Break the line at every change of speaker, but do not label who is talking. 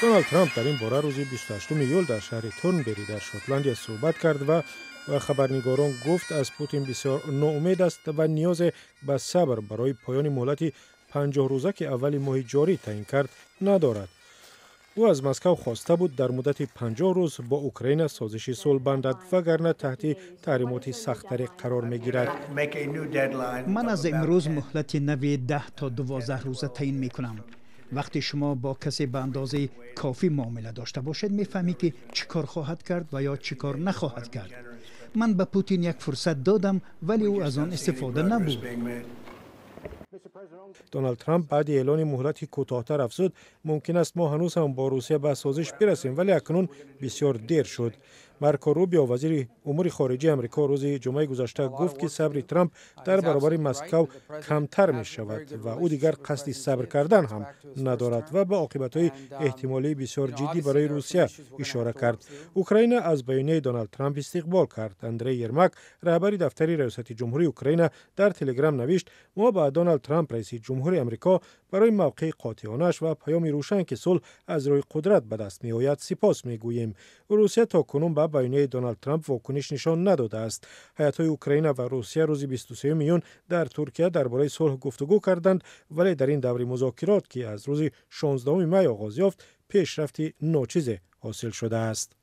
دونالد ترامپ در این باره روز 28 ایول در شهر تورنبری در شوتلند صحبت کرد و خبرنگاران گفت از پوتین بسیار ناامید است و نیاز به صبر برای پایان مهلت 50 روزه که اول ماه جاری تعیین کرد ندارد. او از مسکو خواسته بود در مدت 50 روز با اوکراین سازش صلح بندد وگرنه تحت تحریمات سخت‌تری قرار می‌گیرد.
من از امروز مهلت نوی 10 تا 12 روزه تعیین می‌کنم. وقتی شما با کسی به اندازه کافی معامله داشته باشید میفهمی که چیکار خواهد کرد و یا چیکار نخواهد کرد. من به پوتین یک فرصت دادم ولی او از آن استفاده نبود.
دونالد ترامپ بعد اعلان مهلت کوتاه‌تر افزود ممکن است ما هنوز هم با روسیه به سازش برسیم ولی اکنون بسیار دیر شد. مارکو روبیو وزیر امور خارجه آمریکا روز جمعه گذشته گفت که صبر ترامپ در برابر مسکو کمتر می شود و او دیگر قصد صبر کردن هم ندارد و به عاقبت‌های احتمالی بسیار جدی برای روسیه اشاره کرد. اوکراین از بیانیه دونالد ترامپ استقبال کرد. اندری یرماک رهبر دفتر ریاست جمهوری اوکراین در تلگرام نوشت ما با دونالد ترامپ رئیس جمهور آمریکا برای موقع قاطعانش و پیام روشن که صلح از روی قدرت به دست می آید سپاس می گوییم. روسیه تا کنون به بیانیه دونالد ترامپ واکنش نشان نداده است. هیات‌های اوکراین و روسیه روز 23 میون در ترکیه درباره صلح گفتگو کردند ولی در این دور مذاکرات که از روز 16 می آغاز یافت پیشرفتی ناچیز حاصل شده است.